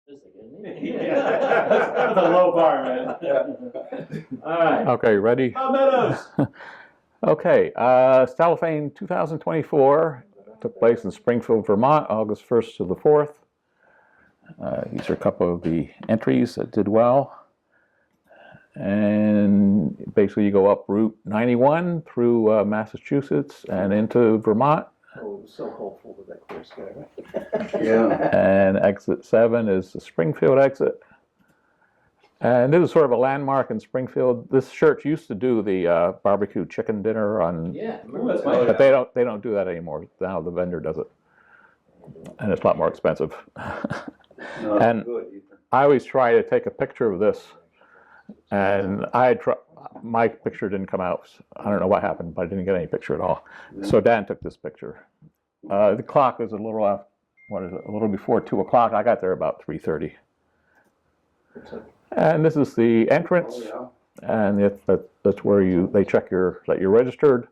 That's a low bar, man. All right. Okay, ready? Bob Meadows. Okay, Stellafane 2024 took place in Springfield, Vermont, August 1st to the 4th. These are a couple of the entries that did well. And basically you go up Route 91 through Massachusetts and into Vermont. Oh, it was so hopeful with that clear sky, right? Yeah. And exit 7 is the Springfield exit. And this is sort of a landmark in Springfield. This church used to do the barbecue chicken dinner on, Yeah. but they don't do that anymore. Now the vendor does it, and it's a lot more expensive. No, And good, Ethan. I always try to take a picture of this, and my picture didn't come out. I don't know what happened, but I didn't get any picture at all. So Dan took this picture. The clock was a little off. What is it? A little before 2 o'clock. I got there about 3:30. And this is the entrance, Oh, and that's where they check that you're registered.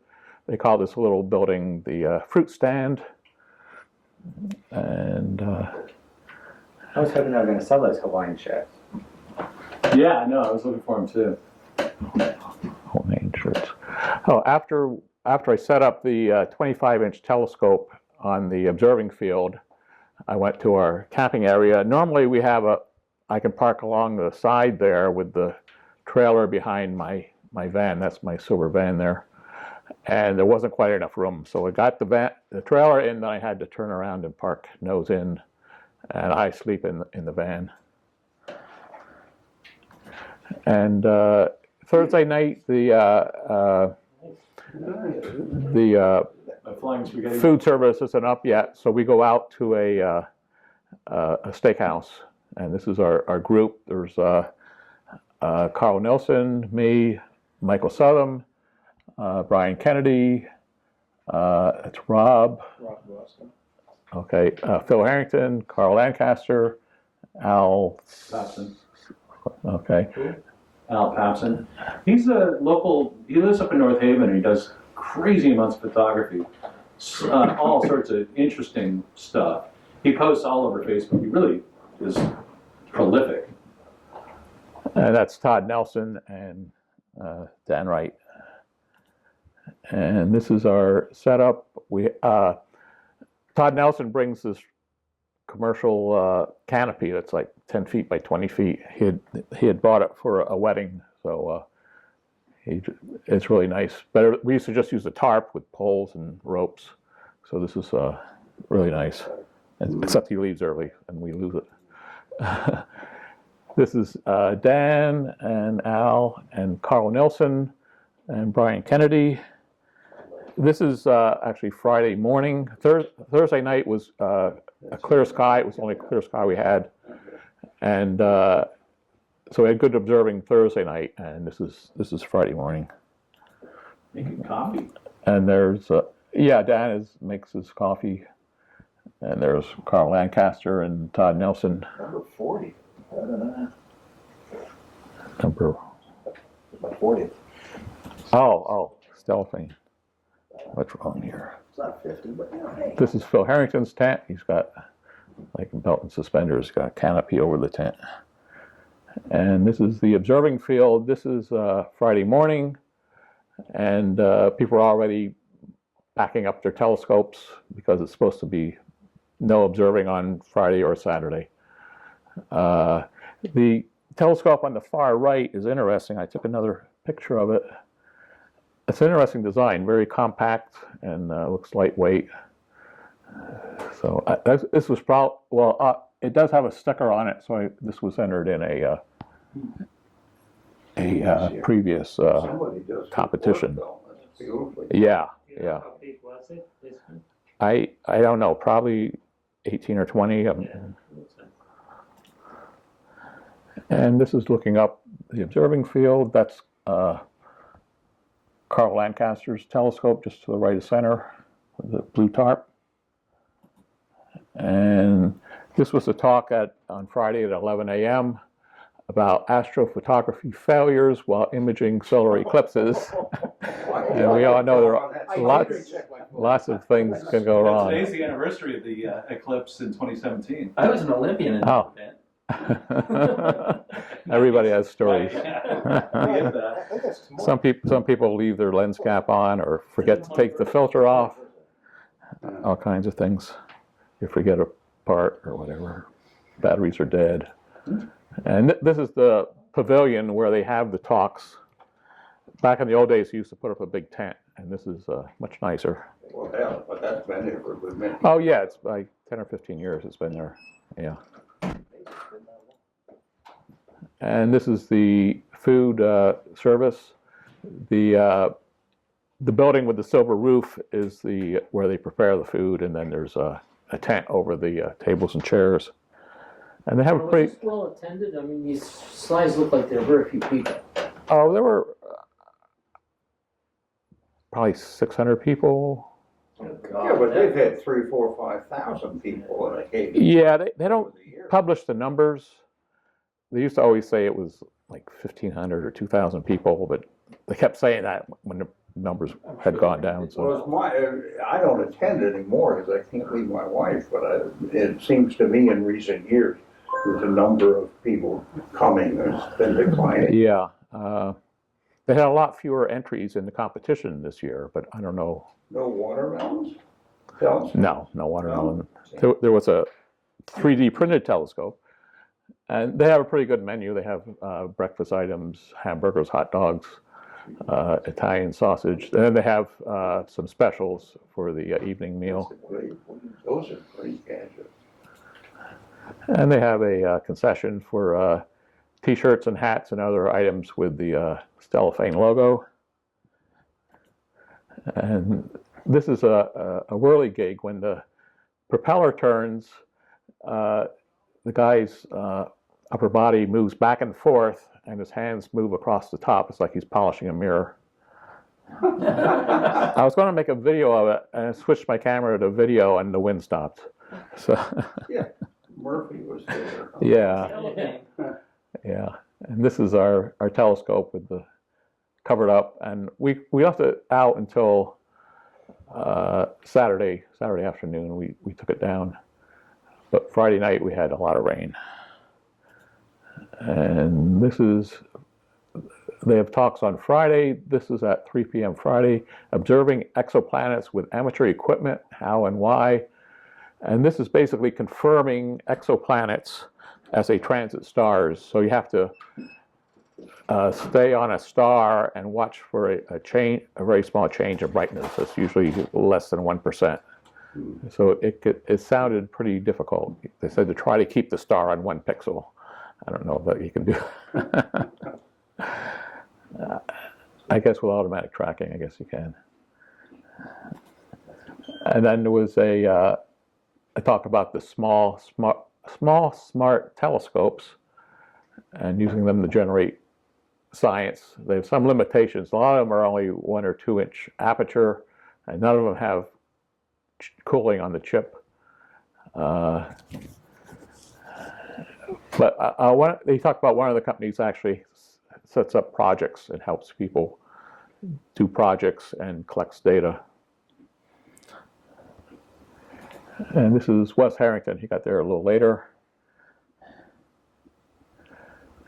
They call this little building the fruit stand. And I was hoping they were going to sell those Hawaiian shirts. Yeah, I know. I was looking for him too. homemade shirts. Oh, after I set up the 25-inch telescope on the observing field, I went to our camping area. Normally we have I can park along the side there with the trailer behind my van. That's my silver van there. And there wasn't quite enough room. So I got the trailer in, then I had to turn around and park nose in. And I sleep in the van. And Thursday night, the Flying spaghetti. food service isn't up yet, so we go out to a steakhouse. And this is our group. There's Carl Nelson, me, Michael Southam, Brian Kennedy, it's Rob. Okay, Phil Harrington, Carl Lancaster, Al. Papson. Okay. Al Papson. He's a local. He lives up in North Haven, and he does crazy amounts of photography. All sorts of interesting stuff. He posts all over Facebook. He really is prolific. And that's Todd Nelson and Dan Wright. And this is our setup. Todd Nelson brings this commercial canopy that's like 10 feet by 20 feet. He had bought it for a wedding, so it's really nice. But we used to just use a tarp with poles and ropes, so this is really nice. Except he leaves early and we lose it. This is Dan and Al and Carl Nelson and Brian Kennedy. This is actually Friday morning. Thursday night was a clear sky. It was the only clear sky we had. And so we had good observing Thursday night, and this is Friday morning. Making coffee. And there's, Dan makes his coffee. And there's Carl Lancaster and Todd Nelson. Number 40. Number. My 40th. Oh, Stellafane. What's wrong here? It's not 50, but you know, hey. This is Phil Harrington's tent. He's got, like belt and suspenders, got a canopy over the tent. And this is the observing field. This is Friday morning, and people are already backing up their telescopes because it's supposed to be no observing on Friday or Saturday. The telescope on the far right is interesting. I took another picture of it. It's an interesting design, very compact and looks lightweight. So this was probably, it does have a sticker on it, so this was entered in a previous competition. Yeah. How big was it, this one? I don't know, probably 18 or 20. And this is looking up the observing field. That's Carl Lancaster's telescope just to the right of center with the blue tarp. And this was a talk on Friday at 11 a.m. about astrophotography failures while imaging solar eclipses. And we all know there are lots of things can go wrong. Today's the anniversary of the eclipse in 2017. I was an Olympian in that event. Everybody has stories. I get that. I think that's tomorrow. Some people leave their lens cap on or forget to take the filter off. All kinds of things. You forget a part or whatever. Batteries are dead. And this is the pavilion where they have the talks. Back in the old days, you used to put up a big tent, and this is much nicer. Well, hell, but that's been there for a good minute. Oh yeah, it's like 10 or 15 years it's been there. Yeah. And this is the food service. The building with the silver roof is where they prepare the food, and then there's a tent over the tables and chairs. And they have a Was pretty. this well attended? I mean, these slides look like there are very few people. Oh, there were probably 600 people. Yeah, but they've had 3,000, 4,000, 5,000 people in a cave. Yeah, they don't over the years. publish the numbers. They used to always say it was like 1,500 or 2,000 people, but they kept saying that when the numbers had gone down. So. Well, I don't attend anymore because I can't leave my wife, but it seems to me in recent years that the number of people coming has been declining. Yeah, they had a lot fewer entries in the competition this year, but I don't know. No watermelons? Tell us. No watermelon. There was a 3D printed telescope, and they have a pretty good menu. They have breakfast items, hamburgers, hot dogs, Italian sausage. And then they have some specials for the evening meal. Those are great gadgets. And they have a concession for T-shirts and hats and other items with the Stellafane logo. And this is a whirly gig. When the propeller turns, the guy's upper body moves back and forth, and his hands move across the top. It's like he's polishing a mirror. I was going to make a video of it, and I switched my camera to video, and the wind stopped. So. Yeah, Murphy was there. Yeah. Yeah. And this is our telescope with the covered up, and we left it out until Saturday afternoon. We took it down, but Friday night we had a lot of rain. And they have talks on Friday. This is at 3 p.m. Friday, observing exoplanets with amateur equipment, how and why. And this is basically confirming exoplanets as they transit stars. So you have to stay on a star and watch for a very small change in brightness. It's usually less than 1%. So it sounded pretty difficult. They said to try to keep the star on 1 pixel. I don't know if you can do. I guess with automatic tracking, I guess you can. And then there was a talk about the small smart telescopes and using them to generate science. They have some limitations. A lot of them are only 1 or 2 inch aperture, and none of them have cooling on the chip. But they talked about one of the companies actually sets up projects and helps people do projects and collects data. And this is Wes Harrington. He got there a little later.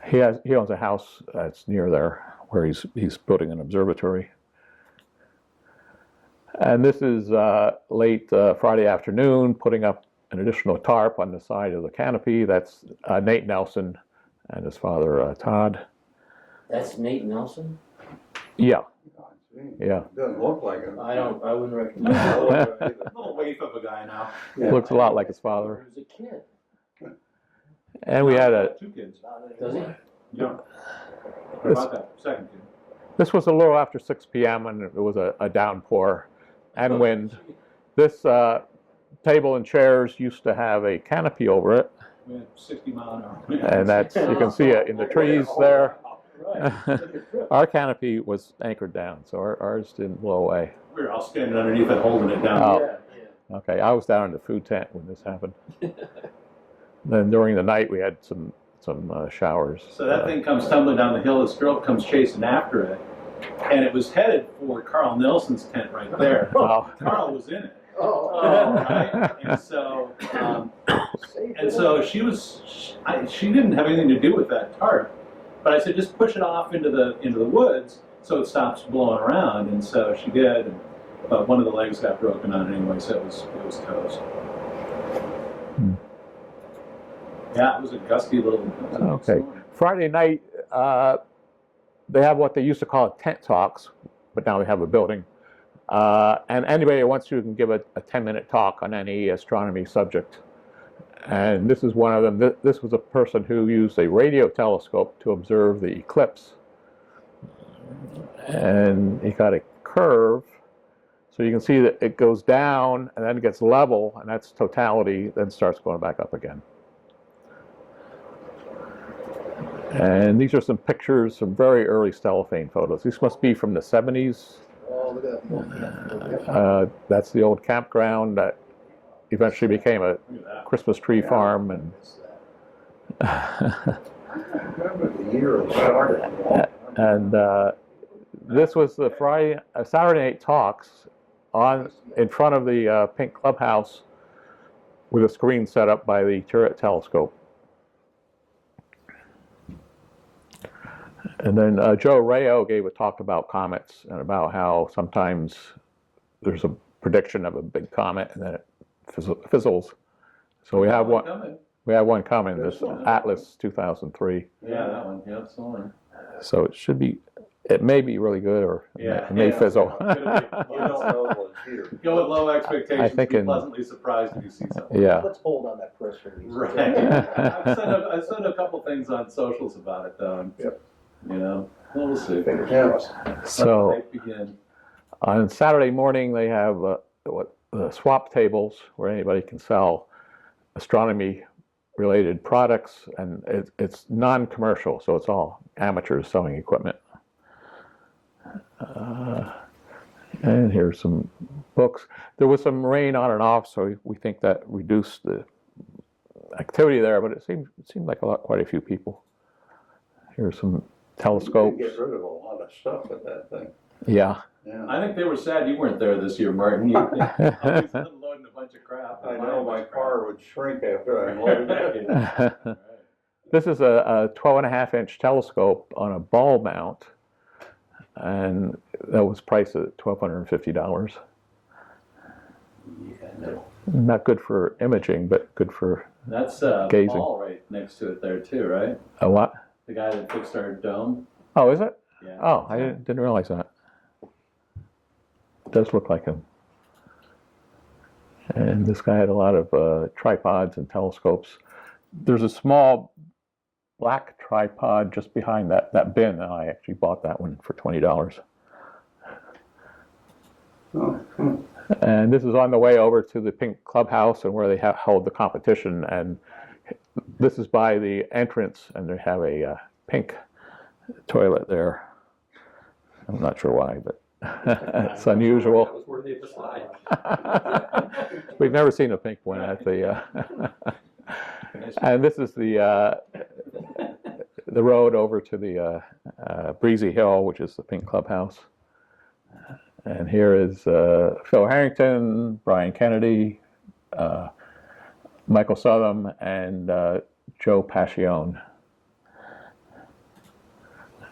He owns a house that's near there where he's building an observatory. And this is late Friday afternoon, putting up an additional tarp on the side of the canopy. That's Nate Nelson and his father Todd. That's Nate Nelson? Yeah. Yeah. Doesn't look like him. I wouldn't recognize him. A little waif of a guy now. Looks a lot like his father. He was a kid. And we had 2 kids. Does he? Yeah. What about that second kid? This was a little after 6 p.m. and it was a downpour and wind. This table and chairs used to have a canopy over it, We had 60-mile-an-hour. and that's, you can see it in the trees there. Our canopy was anchored down, so ours didn't blow away. We were all standing underneath it, holding it down. Oh. Okay, I was down in the food tent when this happened. Then during the night we had some showers. So that thing comes tumbling down the hill. This girl comes chasing after it, and it was headed for Carl Nelson's tent right there. Oh. Carl was in it. Oh. Right? And so, and And so she didn't have anything to do with that tarp, but I said, just push it off into the woods so it stops blowing around. And so she did, but one of the legs got broken on it anyway, so it was toast. Yeah, it was a gusty little. Okay. Friday night, they have what they used to call tent talks, but now they have a building. And anybody who wants to can give a 10-minute talk on any astronomy subject. And this is one of them. This was a person who used a radio telescope to observe the eclipse. And he got a curve, so you can see that it goes down and then it gets level, and that's totality, then starts going back up again. And these are some pictures, some very early Stellafane photos. These must be from the 70s. Oh, look at that. That's the old campground that eventually became a Christmas tree farm. And I remember the year it started. and this was the Saturday night talks in front of the Pink Clubhouse with a screen set up by the turret telescope. And then Joe Rayo gave a talk about comets and about how sometimes there's a prediction of a big comet and then it fizzles. So we have one. Coming. We have one coming. There's This one. Atlas 2003. Yeah, that one. Yeah, it's on. So it should be. It may be really good, or it may fizzle. You don't know what's here. Go with low expectations. I think be in- pleasantly surprised if you see something. Yeah. Let's hold on that press release. Right. I've sent a couple things on socials about it, though. Yep. You know, we'll see. Fingers Yeah. crossed. So Let the hype begin. on Saturday morning they have swap tables where anybody can sell astronomy-related products, and it's non-commercial, so it's all amateurs selling equipment. And here's some books. There was some rain on and off, so we think that reduced the activity there, but it seemed like quite a few people. Here's some You telescopes. get rid of a lot of stuff with that thing. Yeah. Yeah. I think they were sad you weren't there this year, Martin. You always unloading a bunch of crap. I know my car would shrink after I loaded it. This is a 12.5-inch telescope on a ball mount, and that was priced at $1,250. Yeah, no. Not good for imaging, but good for That's Gazing. Paul right next to it there too, right? a what? The guy that fixed our dome. Oh, is it? Yeah. Oh, I didn't realize that. It does look like him. And this guy had a lot of tripods and telescopes. There's a small black tripod just behind that bin, and I actually bought that one for $20. Oh, hmm. And this is on the way over to the Pink Clubhouse and where they held the competition. And this is by the entrance, and they have a pink toilet there. I'm not sure why, but it's unusual. That was worthy of a slide. We've never seen a pink one at the. And this is the road over to the Breezy Hill, which is the Pink Clubhouse. And here is Phil Harrington, Brian Kennedy, Michael Southam, and Joe Pascione.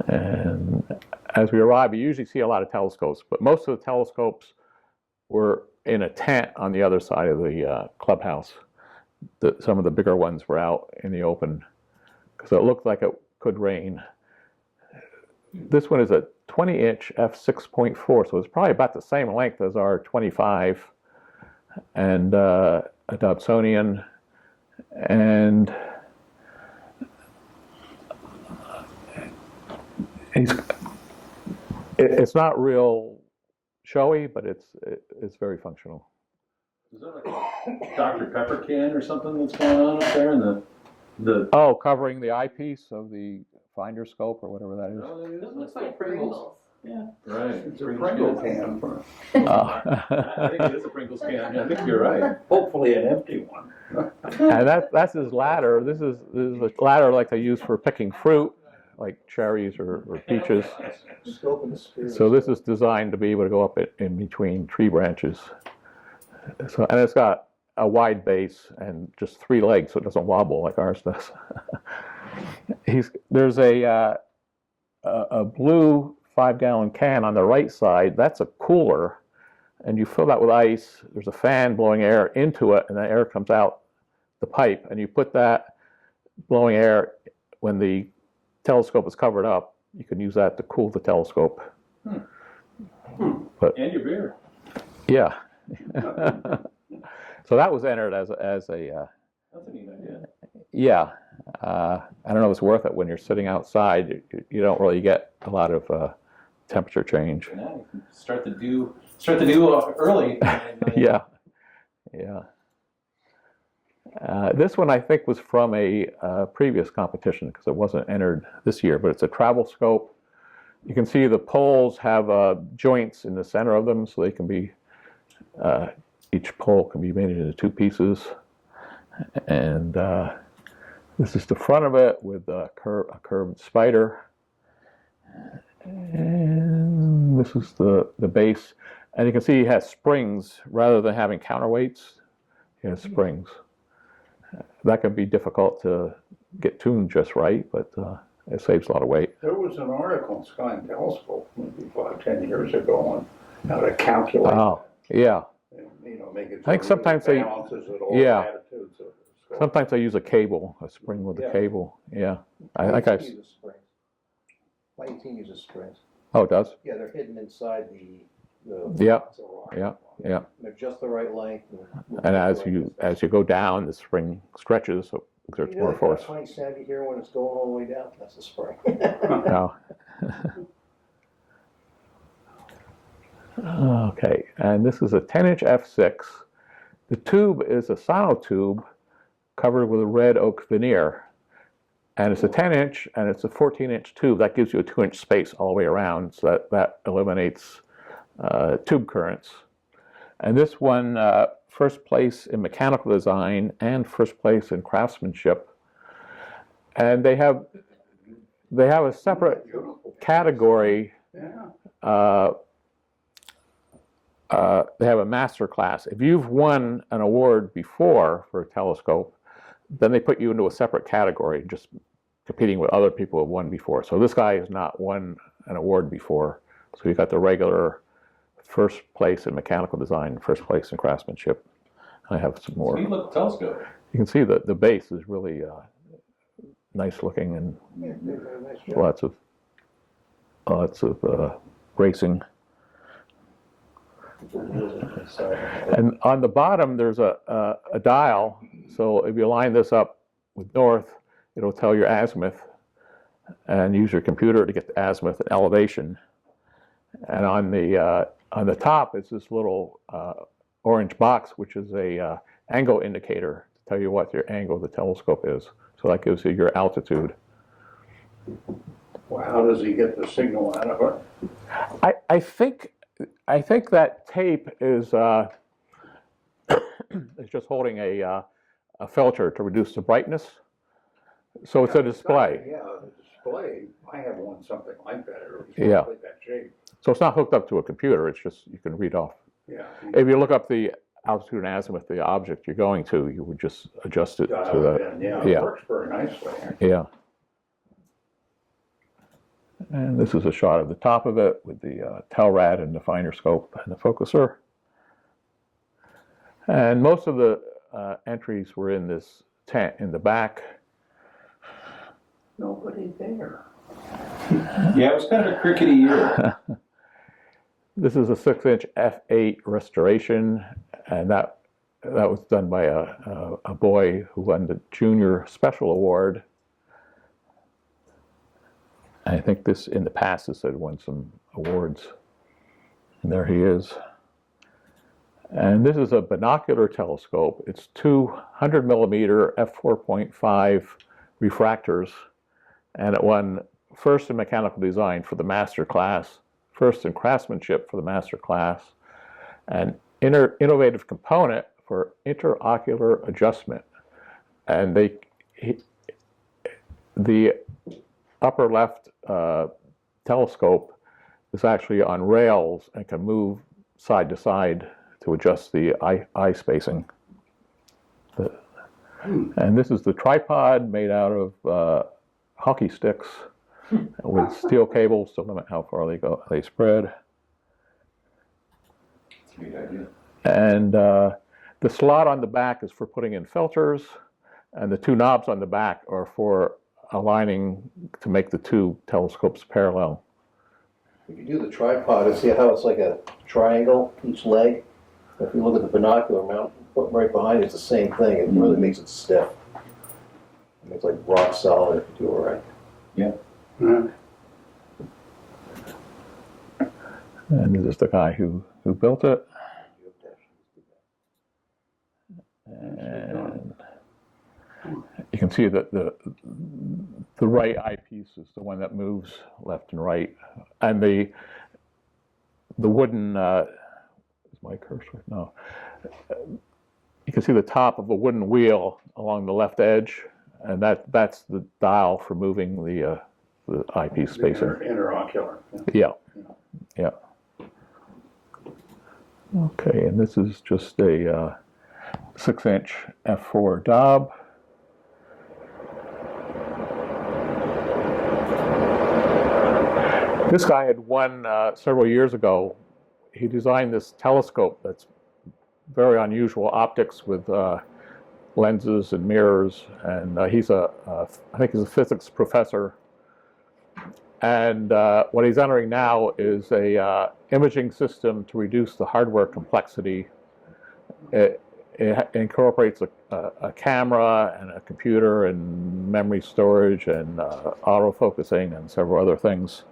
And as we arrive, you usually see a lot of telescopes, but most of the telescopes were in a tent on the other side of the clubhouse. Some of the bigger ones were out in the open because it looked like it could rain. This one is a 20-inch f6.4, so it's probably about the same length as our 25, and a Dobsonian, and it's not real showy, but it's very functional. Is that like a Dr. Pepper can or something that's going on up there in the Oh, covering the eyepiece of the finder scope or whatever that is. Oh, it It looks like Pringles. Yeah, right. It's a Pringle can. I think it is a Pringles can. Yeah, I think you're right. Hopefully an empty one. And that's his ladder. This is a ladder like they use for picking fruit, like cherries or peaches. Scope and sphere. So this is designed to be able to go up in between tree branches. So, and it's got a wide base and just 3 legs, so it doesn't wobble like ours does. There's a blue 5-gallon can on the right side. That's a cooler, and you fill that with ice. There's a fan blowing air into it, and the air comes out the pipe, and you put that blowing air when the telescope is covered up. You can use that to cool the telescope. But And your beer. yeah. So that was entered as a That's a neat idea. yeah. I don't know if it's worth it when you're sitting outside. You don't really get a lot of temperature change. Now you can start the dew early. Yeah. This one I think was from a previous competition because it wasn't entered this year, but it's a travel scope. You can see the poles have joints in the center of them, so they can be, each pole can be made into 2 pieces. And this is the front of it with a curved spider. And this is the base. And you can see it has springs rather than having counterweights. It has springs. That can be difficult to get tuned just right, but it saves a lot of weight. There was an article in Sky and Telescope maybe 5-10 years ago on how to calculate, Oh, yeah. and, make it. I think sometimes they- balances at all yeah. latitudes of the scope. Sometimes I use a cable, a spring with a Yeah. cable. Yeah. I think I've. uses springs. My 18 uses springs. Oh, it does? Yeah, they're hidden inside the Yeah. blocks of rock. Yeah. Yeah. They're just the right length. And as you go down, the spring stretches, so it exerts more force. Funny sound you hear when it's going all the way down. That's a spring. No. Okay, and this is a 10-inch f6. The tube is a sonotube covered with a red oak veneer. And it's a 10-inch and it's a 14-inch tube. That gives you a 2-inch space all the way around, so that eliminates tube currents. And this won first place in mechanical design and first place in craftsmanship. And they have a separate category. Yeah. They have a master class. If you've won an award before for a telescope, then they put you into a separate category, just competing with other people who have won before. So this guy has not won an award before. So you got the regular first place in mechanical design, first place in craftsmanship. I have some more. You look telescope. You can see that the base is really nice looking and Yeah, they do a nice job. lots of racing. And on the bottom, there's a dial. So if you line this up with north, it'll tell your azimuth, and use your computer to get the azimuth and elevation. And on the top is this little orange box, which is a angle indicator to tell you what your angle of the telescope is. So that gives you your altitude. Well, how does he get the signal out of it? I think that tape is is just holding a filter to reduce the brightness. So it's a display. Yeah, the display. I have one something like that, or Yeah. like that shape. So it's not hooked up to a computer. It's just you can read off. Yeah. If you look up the altitude and azimuth of the object you're going to, you would just adjust it to Dial it the in. Yeah, yeah. it works very nicely. Actually. yeah. And this is a shot of the top of it with the tail rad and the finder scope and the focuser. And most of the entries were in this tent in the back. Nobody there. Yeah, it was kind of a crickety year. This is a 6-inch f8 restoration, and that was done by a boy who won the Junior Special Award. I think this, in the past, this had won some awards. And there he is. And this is a binocular telescope. It's 200 millimeter f4.5 refractors, and it won first in mechanical design for the master class, first in craftsmanship for the master class, and innovative component for interocular adjustment. And the upper left telescope is actually on rails and can move side to side to adjust the eye spacing. And this is the tripod made out of hockey sticks with steel cables to limit how far they spread. That's a neat idea. And the slot on the back is for putting in filters, and the two knobs on the back are for aligning to make the two telescopes parallel. If you do the tripod, see how it's like a triangle, each leg? If you look at the binocular mount, right behind it's the same thing. It really makes it stiff. It makes it like rock solid if you do it right. Yeah. Yeah. And this is the guy who built it. And you can see that the right eyepiece is the one that moves left and right, and the wooden is my cursor? No. You can see the top of a wooden wheel along the left edge, and that's the dial for moving the eyepiece spacing. Interocular. Yeah, yeah. Okay, and this is just a 6-inch f4 Dob. This guy had won several years ago. He designed this telescope that's very unusual optics with lenses and mirrors, and I think he's a physics professor. And what he's entering now is a imaging system to reduce the hardware complexity. It incorporates a camera and a computer and memory storage and autofocusing and several other things.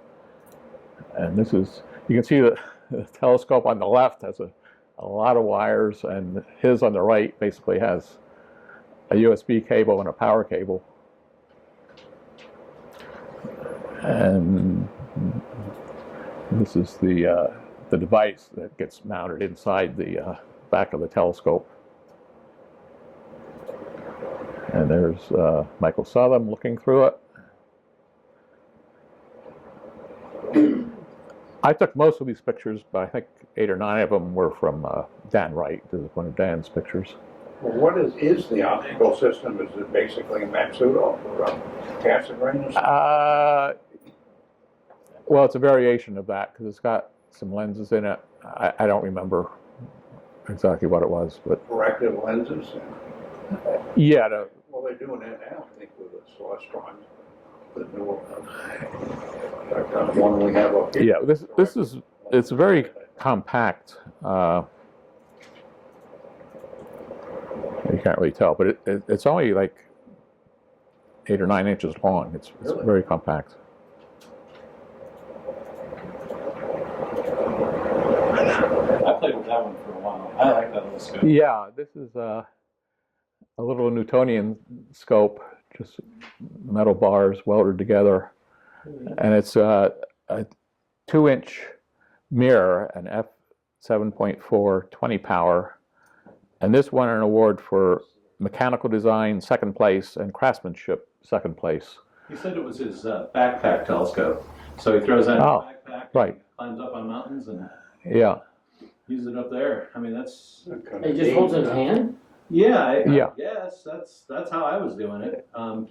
And this is, you can see the telescope on the left has a lot of wires, and his on the right basically has a USB cable and a power cable. And this is the device that gets mounted inside the back of the telescope. And there's Michael Southam looking through it. I took most of these pictures, but I think 8 or 9 of them were from Dan Wright. This is one of Dan's pictures. Well, what is the optical system? Is it basically a Matsudo or Cassegrain? Well, it's a variation of that because it's got some lenses in it. I don't remember exactly what it was, but Corrective lenses? yeah. Well, they're doing that now, I think, with the Celestron. The newer ones. In fact, one we have up here. Yeah, it's very compact. You can't really tell, but it's only like 8 or 9 inches long. It's Really? very compact. I played with that one for a while. I like that little scope. Yeah, this is a little Newtonian scope, just metal bars welded together, and it's a 2-inch mirror, an f7.4 20 power, and this won an award for mechanical design 2nd place and craftsmanship 2nd place. He said it was his backpack telescope. So he throws that in his backpack, right. climbs up on mountains, and Yeah. uses it up there. I mean, that's He just holds it in his hand? yeah. Yeah. Yes, that's how I was doing it.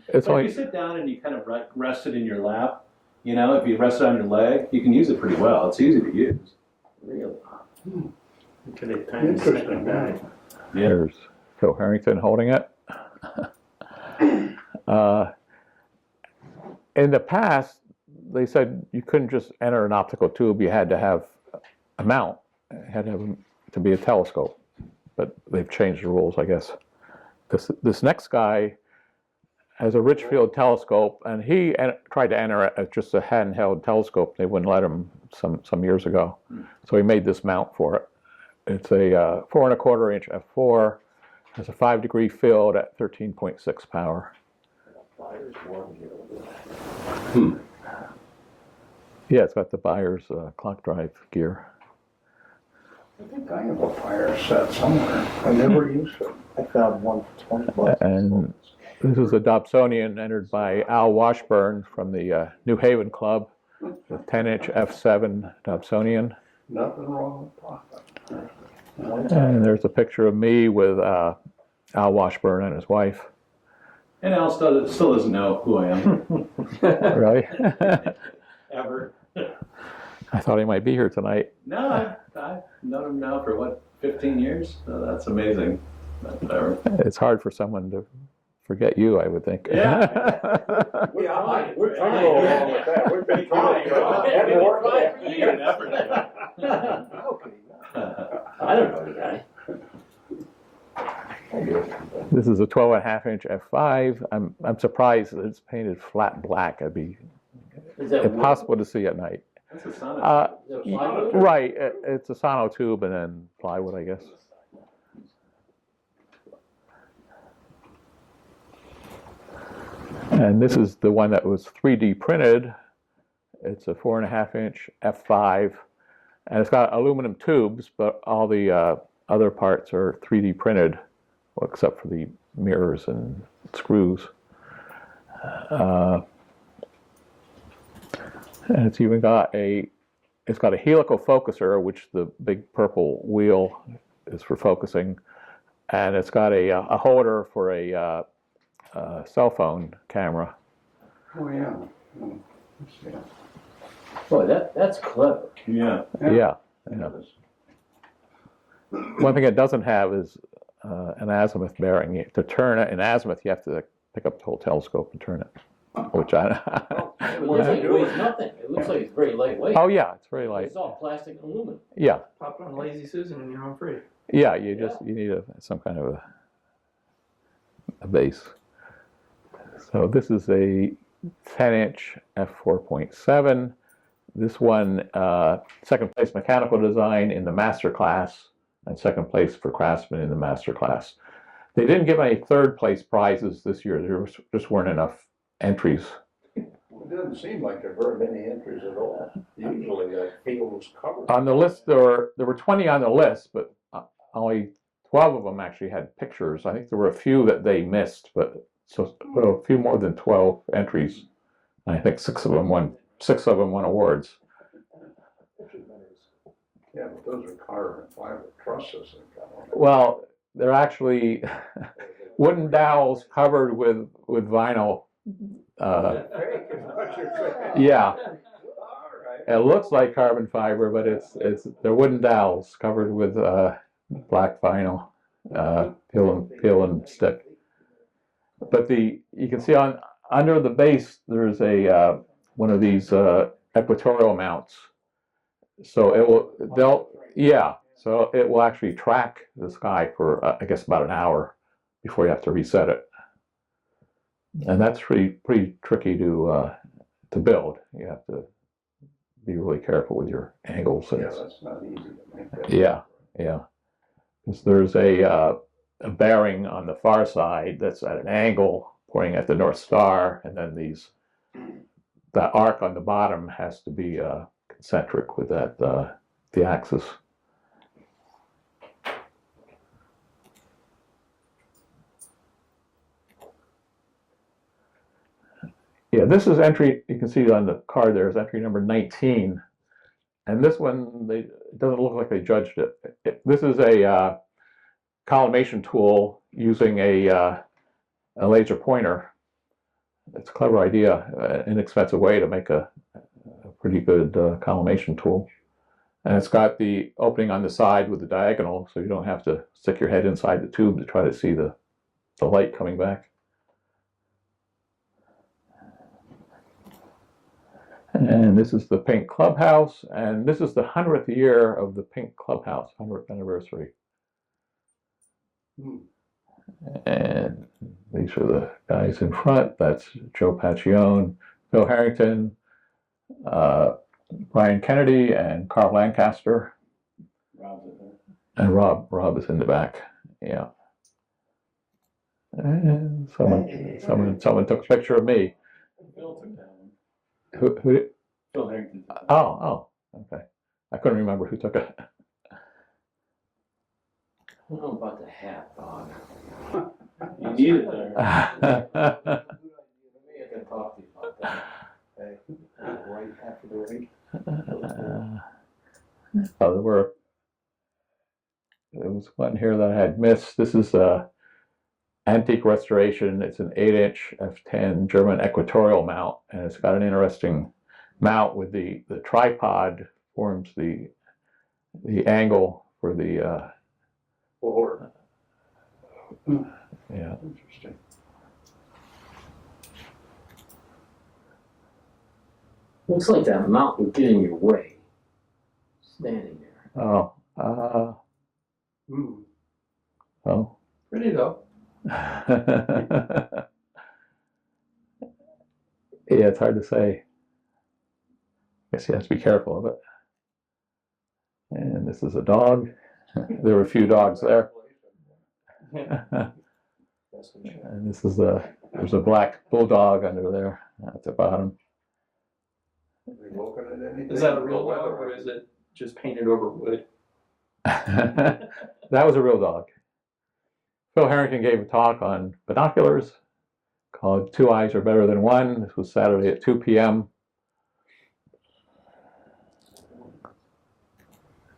It's But only, if you sit down and you kind of rest it in your lap, you know, if you rest it on your leg, you can use it pretty well. It's easy to use. Really? Interesting. Yeah. there's Phil Harrington holding it. In the past, they said you couldn't just enter an optical tube. You had to have a mount. It had to be a telescope. But they've changed the rules, I guess. This next guy has a Richfield telescope, and he tried to enter it as just a handheld telescope. They wouldn't let him some years ago. So he made this mount for it. It's a 4 1/4 inch f4. Has a 5-degree field at 13.6 power. Yeah, it's got the Byers clock drive gear. I think I have a fire set somewhere. I never used it. I found one for $20. And this is a Dobsonian entered by Al Washburn from the New Haven Club, the 10-inch f7 Dobsonian. Nothing wrong with profit. And there's a picture of me with Al Washburn and his wife. And Al still doesn't know who I am. Really? Ever. I thought he might be here tonight. No, I've known him now for what, 15 years? So that's amazing. But whatever. It's hard for someone to forget you, I would think. Yeah. We're trying. We're trying. trying. We've been trying. Haven't worked yet. You need an effort. How can he not? I don't know the guy. This is a 12.5-inch f5. I'm surprised that it's painted flat black. It'd be Is that impossible to see at night. That's a son Is that plywood? Right, it's a sonotube and then plywood, I guess. And this is the one that was 3D printed. It's a 4.5-inch f5, and it's got aluminum tubes, but all the other parts are 3D printed, well, except for the mirrors and screws. And it's even got a helical focuser, which the big purple wheel is for focusing, and it's got a holder for a cell phone camera. Oh, yeah. Oh, yeah. Boy, that's clever. Yeah. Yeah. One thing it doesn't have is an azimuth bearing. To turn it in azimuth, you have to pick up the whole telescope and turn it, which I. It looks like it weighs nothing. It looks like it's very lightweight. Oh yeah, it's very light. It's all plastic and aluminum. Yeah, Pop it on Lazy Susan and you're home free. yeah. You need some kind of a base. So this is a 10-inch f4.7. This one, second place mechanical design in the master class, and second place for craftsman in the master class. They didn't give any third place prizes this year. There just weren't enough entries. It doesn't seem like there are very many entries at all. Usually that field was covered. On the list, there were 20 on the list, but only 12 of them actually had pictures. I think there were a few that they missed, but a few more than 12 entries. I think six of them won awards. Yeah, but those are carbon fiber trusses that got on it. Well, they're actually wooden dowels covered with vinyl. Yeah, it looks like carbon fiber, but they're wooden dowels covered with black vinyl, peel and stick. But you can see under the base there's a one of these equatorial mounts. So so it will actually track the sky for I guess about an hour before you have to reset it. And that's pretty tricky to build. You have to be really careful with your angles. Yeah, that's not easy to make that. Yeah. Because there's a bearing on the far side that's at an angle pointing at the North Star, and then that arc on the bottom has to be concentric with the axis. Yeah, this is entry, you can see on the card there is entry number 19. And this one, it doesn't look like they judged it. This is a collimation tool using a laser pointer. It's a clever idea, an inexpensive way to make a pretty good collimation tool. And it's got the opening on the side with the diagonal, so you don't have to stick your head inside the tube to try to see the light coming back. And this is the Pink Clubhouse, and this is the 100th year of the Pink Clubhouse, 100th anniversary. And these are the guys in front. That's Joe Pacione, Bill Harrington, Brian Kennedy, and Carl Lancaster. And Rob is in the back. Yeah. And someone took a picture of me. Bill took that one. Who did? Bill Harrington. Oh, okay. I couldn't remember who took it. I don't know about the hat, Bob. You need it there. Maybe I can talk to you about that. Right after the week. There was one here that I had missed. This is antique restoration. It's an 8-inch f10 German equatorial mount, and it's got an interesting mount with the tripod forms the angle for the Or, yeah. interesting. Looks like that mount would get in your way, standing there. Oh, oh. Pretty though. Yeah, it's hard to say. Guess you have to be careful of it. And this is a dog. There were a few dogs there. And this is there's a black bulldog under there at the bottom. Are they looking at anything? Is that a real dog or is it just painted over wood? That was a real dog. Phil Harrington gave a talk on binoculars called Two Eyes Are Better Than One. This was Saturday at 2 p.m.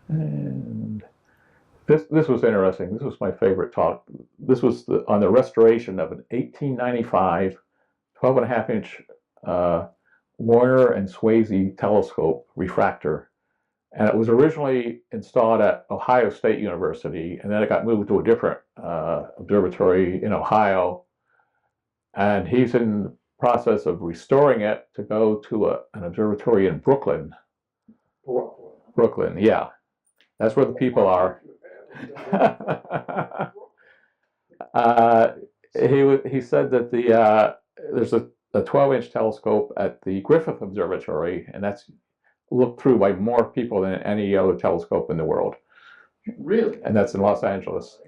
And this was interesting. This was my favorite talk. This was on the restoration of an 1895 12.5-inch Warner and Swayze telescope refractor. And it was originally installed at Ohio State University, and then it got moved to a different observatory in Ohio. And he's in the process of restoring it to go to an observatory in Brooklyn. Brooklyn, yeah. That's where the people are. He said that there's a 12-inch telescope at the Griffith Observatory, and that's looked through by more people than any other telescope in the world. Really? And that's in Los Angeles.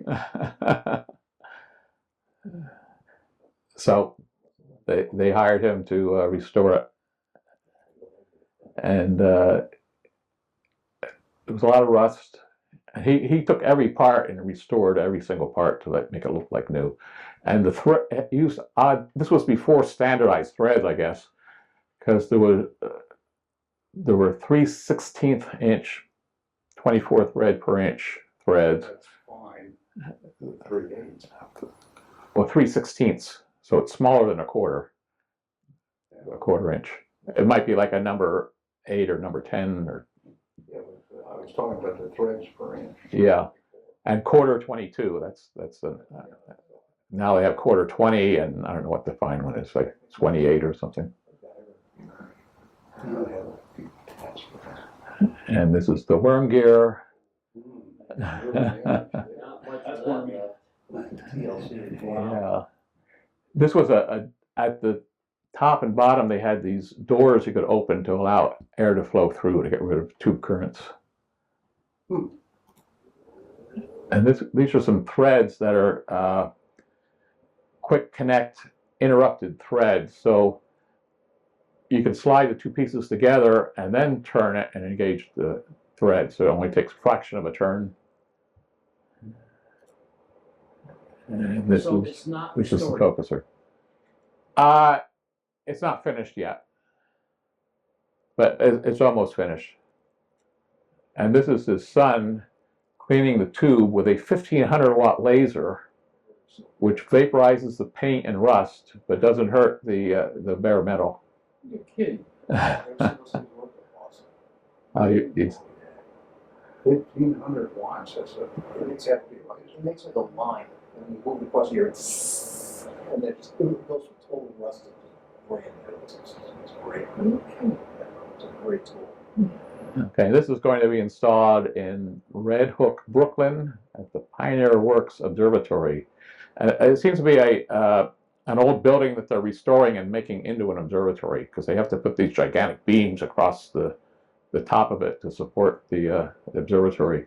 So they hired him to restore it. And there was a lot of rust. He took every part and restored every single part to make it look like new. And the thread used odd. This was before standardized threads, I guess, because there were 3 16th-inch, 24 thread per inch threads. That's fine. 3/8. Well, 3 16ths, so it's smaller than a quarter inch. It might be like a number 8 or number 10 or. Yeah, but I was talking about the threads per inch. Yeah, and quarter 22. That's now they have quarter 20, and I don't know what the fine one is, like 28 or something. And this is the worm gear. Yeah, this was at the top and bottom. They had these doors you could open to allow air to flow through to get rid of tube currents. And these are some threads that are quick connect interrupted threads. So you can slide the two pieces together and then turn it and engage the thread. So it only takes a fraction of a turn. And this So is it's not the restored. focuser. It's not finished yet, but it's almost finished. And this is his son cleaning the tube with a 1500-watt laser, which vaporizes the paint and rust, but doesn't hurt the bare metal. You're kidding. 1,500 watts, that's a pretty hefty laser. It makes like a line, and you move it across here, and then it goes from totally rusted to brand new. It's great. It's a great tool. Okay, this is going to be installed in Red Hook, Brooklyn, at the Pioneer Works Observatory. It seems to be an old building that they're restoring and making into an observatory, because they have to put these gigantic beams across the top of it to support the observatory.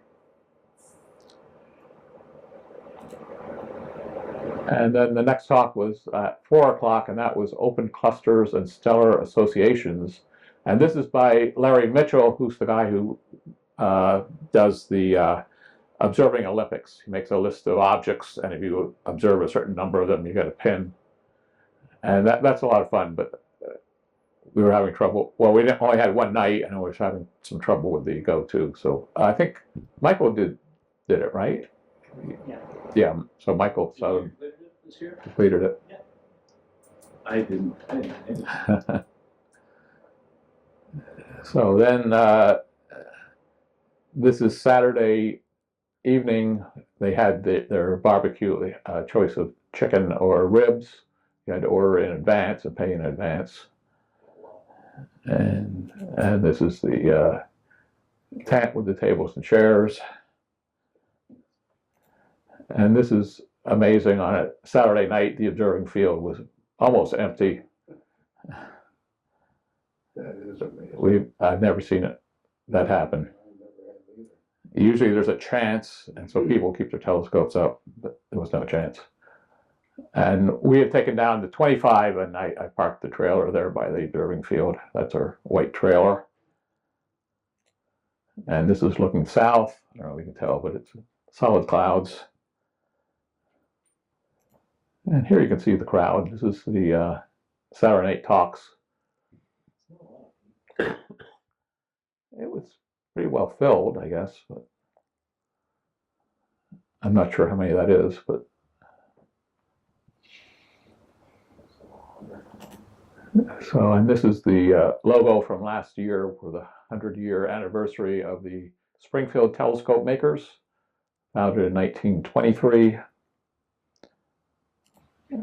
And then the next talk was at 4 o'clock, and that was Open Clusters and Stellar Associations. And this is by Larry Mitchell, who's the guy who does the observing Olympics. He makes a list of objects, and if you observe a certain number of them, you get a pin. And that's a lot of fun, but we were having trouble. Well, we only had one night, and I was having some trouble with the go-to. So I think Michael did it, right? Yeah. Yeah, so Michael, so this year? completed it. I didn't. So then, this is Saturday evening. They had their barbecue choice of chicken or ribs. You had to order in advance and pay in advance. And this is the tent with the tables and chairs. And this is amazing. On a Saturday night, the observing field was almost empty. That is amazing. I've never seen that happen. Usually there's a chance, and so people keep their telescopes up, but there was no chance. And we had taken down the 25, and I parked the trailer there by the observing field. That's our white trailer. And this is looking south. I don't know if you can tell, but it's solid clouds. And here you can see the crowd. This is the Saturday night talks. It was pretty well filled, I guess, but I'm not sure how many that is, but so, and this is the logo from last year for the 100-year anniversary of the Springfield telescope makers, founded in 1923.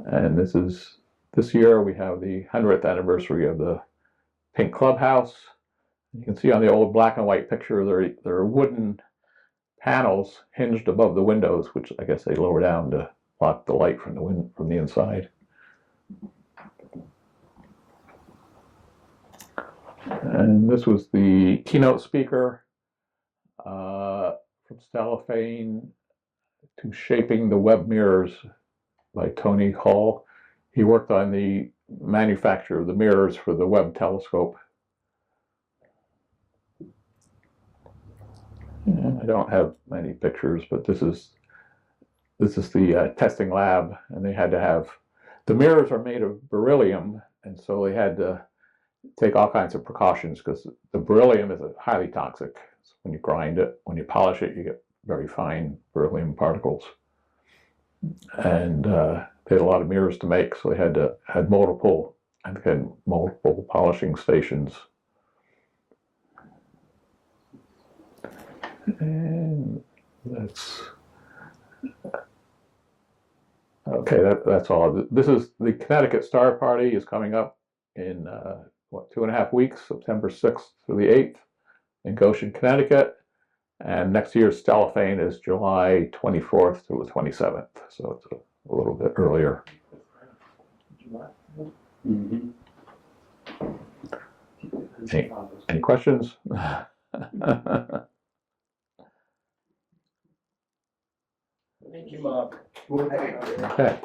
And this year we have the 100th anniversary of the Pink Clubhouse. You can see on the old black and white picture there are wooden panels hinged above the windows, which I guess they lower down to block the light from the inside. And this was the keynote speaker from Stellafane to Shaping the Webb Mirrors by Tony Hall. He worked on the manufacture of the mirrors for the Webb telescope. And I don't have many pictures, but this is the testing lab, and they had to have, the mirrors are made of beryllium, and so they had to take all kinds of precautions because the beryllium is highly toxic. So when you grind it, when you polish it, you get very fine beryllium particles. And they had a lot of mirrors to make, so they had multiple polishing stations. And that's okay. That's all. This is the Connecticut Star Party is coming up in 2.5 weeks, September 6th through the 8th in Goshen, Connecticut. And next year's Stellafane is July 24th through the 27th, so it's a little bit earlier. Mm-hmm. Any questions? Thank you, Mark. Okay.